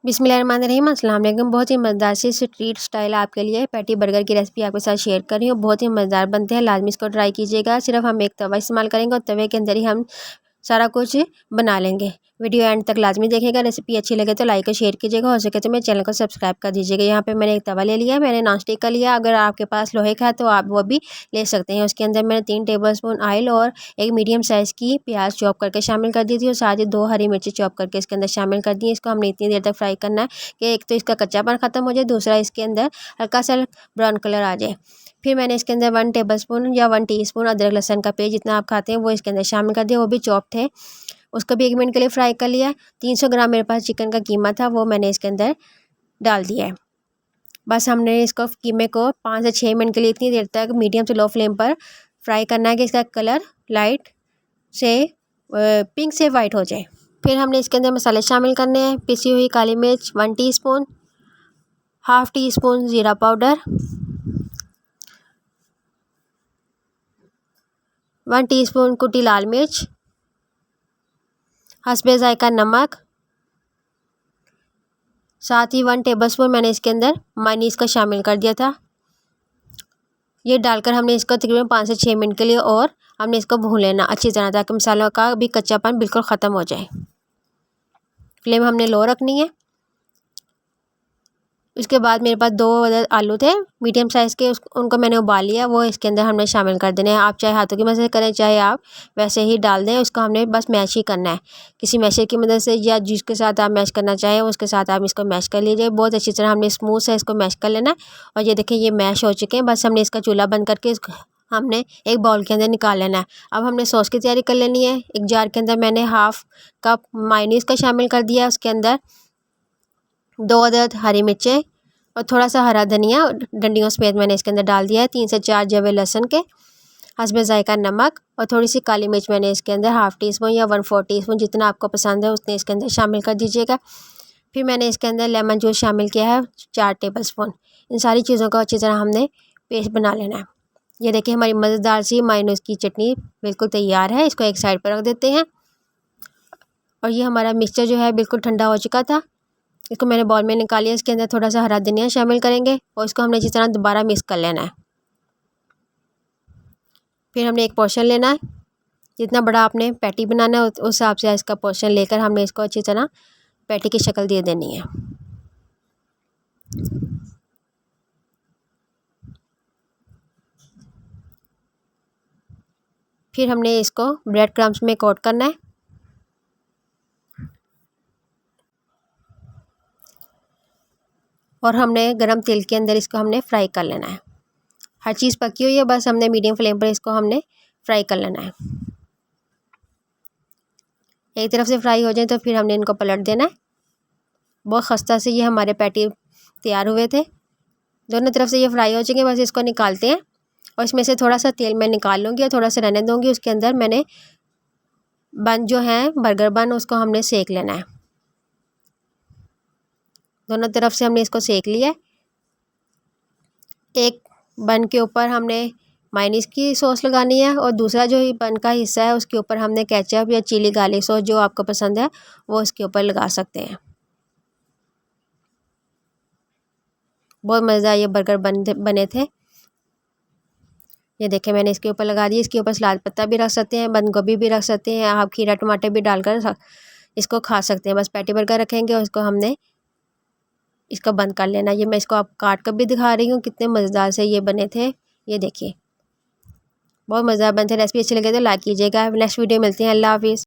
बिस्मिल्लाहिर्रहमानिर्रहीम, अस्सलाम वालेकुम। बहुत ही मज़ेदार सी स्ट्रीट स्टाइल आपके लिए पैटी बर्गर की रेसिपी आपके साथ शेयर कर रही हूँ। बहुत ही मज़ेदार बनते हैं, लाजमी इसको ट्राई कीजिएगा। सिर्फ हम एक तवा इस्तेमाल करेंगे और तवे के अंदर ही हम सारा कुछ बना लेंगे। वीडियो एंड तक लाजमी देखिएगा। रेसिपी अच्छी लगे तो लाइक और शेयर कीजिएगा, हो सके तो मेरे चैनल को सब्सक्राइब कर दीजिएगा। यहाँ पे मैंने एक तवा ले लिया है, मैंने नॉन स्टिक का लिया। अगर आपके पास लोहे का है तो आप वो भी ले सकते हैं। उसके अंदर मैंने 3 टेबलस्पून ऑयल और एक मीडियम साइज़ की प्याज चॉप करके शामिल कर दी थी और साथ ही 2 हरी मिर्ची चॉप करके इसके अंदर शामिल कर दी। इसको हमने इतनी देर तक फ्राई करना है कि एक तो इसका कच्चापन ख़त्म हो जाए, दूसरा इसके अंदर हल्का सा ब्राउन कलर आ जाए। फिर मैंने इसके अंदर 1 टेबलस्पून या 1 टीस्पून अदरक लहसुन का पेस्ट जितना आप खाते हैं वो इसके अंदर शामिल कर दिया, वो भी चॉप थे। उसको भी 1 मिनट के लिए फ्राई कर लिया। 300 ग्राम मेरे पास चिकन का कीमा था, वो मैंने इसके अंदर डाल दिया है। बस हमने इसको कीमे को 5 से 6 मिनट के लिए इतनी देर तक मीडियम से लो फ्लेम पर फ्राई करना है कि इसका कलर लाइट से पिंक से वाइट हो जाए। फिर हमने इसके अंदर मसाले शामिल करने हैं। पिसी हुई काली मिर्च 1 टीस्पून, हाफ़ टी स्पून ज़ीरा पाउडर, 1 टीस्पून कुटी लाल मिर्च, हस्बे ज़ायक़ा नमक, साथ ही 1 टेबलस्पून मैंने इसके अंदर मेयोनीज़ का शामिल कर दिया था। ये डालकर हमने इसको तकरीबन 5 से 6 मिनट के लिए और हमने इसको भून लेना अच्छी तरह, ताकि मसालों का भी कच्चापन बिल्कुल ख़त्म हो जाए। फ्लेम हमने लो रखनी है। उसके बाद मेरे पास 2 अदद आलू थे मीडियम साइज़ के, उनको मैंने उबाल लिया, वो इसके अंदर हमने शामिल कर देने हैं। आप चाहे हाथों की मदद से करें, चाहे आप वैसे ही डाल दें। उसको हमने बस मैश ही करना है, किसी मैशर की मदद से या जिसके साथ आप मैश करना चाहें उसके साथ आप इसको मैश कर लीजिए। बहुत अच्छी तरह हमने स्मूथ से इसको मैश कर लेना है। और ये देखें ये मैश हो चुके हैं। बस हमने इसका चूल्हा बंद करके इसको हमने एक बाउल के अंदर निकाल लेना है। अब हमने सॉस की तैयारी कर लेनी है। एक जार के अंदर मैंने हाफ़ कप मेयोनीज़ का शामिल कर दिया। उसके अंदर 2 अदद हरी मिर्चें और थोड़ा सा हरा धनिया डंडियों समेत मैंने इसके अंदर डाल दिया है। 3 से 4 जवे लहसुन के, हस्बे ज़ायक़ा नमक और थोड़ी सी काली मिर्च मैंने इसके अंदर हाफ़ टी स्पून या 1/4 टीस्पून जितना आपको पसंद है उतने इसके अंदर शामिल कर दीजिएगा। फिर मैंने इसके अंदर लेमन जूस शामिल किया है 4 टेबलस्पून। इन सारी चीज़ों को अच्छी तरह हमने पेस्ट बना लेना है। ये देखिए हमारी मज़ेदार सी मेयोनीज़ की चटनी बिल्कुल तैयार है। इसको एक साइड पर रख देते हैं। और ये हमारा मिक्सचर जो है बिल्कुल ठंडा हो चुका था। इसको मैंने बाउल में निकाल लिया। इसके अंदर थोड़ा सा हरा धनिया शामिल करेंगे और इसको हमने जिस तरह दोबारा मिक्स कर लेना है। फिर हमने एक पोर्शन लेना है, जितना बड़ा आपने पैटी बनाना है उस हिसाब से इसका पोर्शन लेकर हमने इसको अच्छी तरह पैटी की शक्ल दे देनी है। फिर हमने इसको ब्रेड क्रम्स में कोट करना है। और हमने गरम तेल के अंदर इसको हमने फ्राई कर लेना है। हर चीज़ पकी हुई है, बस हमने मीडियम फ्लेम पर इसको हमने फ्राई कर लेना है। एक तरफ से फ्राई हो जाए तो फिर हमने इनको पलट देना है। बहुत खस्ता से ये हमारे पैटी तैयार हुए थे। दोनों तरफ से ये फ्राई हो चुके हैं, बस इसको निकालते हैं। और इसमें से थोड़ा सा तेल मैं निकाल लूँगी और थोड़ा सा रहने दूँगी। उसके अंदर मैंने बन जो है बर्गर बन उसको हमने सेक लेना है। दोनों तरफ से हमने इसको सेक लिया है। एक बन के ऊपर हमने मेयोनीज़ की सॉस लगानी है और दूसरा जो बन का हिस्सा है उसके ऊपर हमने केचप या चिली गार्लिक सॉस जो आपको पसंद है वो उसके ऊपर लगा सकते हैं। बहुत मज़ेदार ये बर्गर बने थे। ये देखें मैंने इसके ऊपर लगा दिया। इसके ऊपर सलाद पत्ता भी रख सकते हैं, बंद गोभी भी रख सकते हैं, आप खीरा टमाटर भी डालकर इसको खा सकते हैं। बस पैटी बर्गर रखेंगे और इसको हमने इसको बंद कर लेना। ये मैं इसको आप काट कर भी दिखा रही हूँ, कितने मज़ेदार से ये बने थे। ये देखिए बहुत मज़ेदार बने थे। रेसिपी अच्छी लगे तो लाइक कीजिएगा। नेक्स्ट वीडियो मिलते हैं। अल्लाह हाफिज़।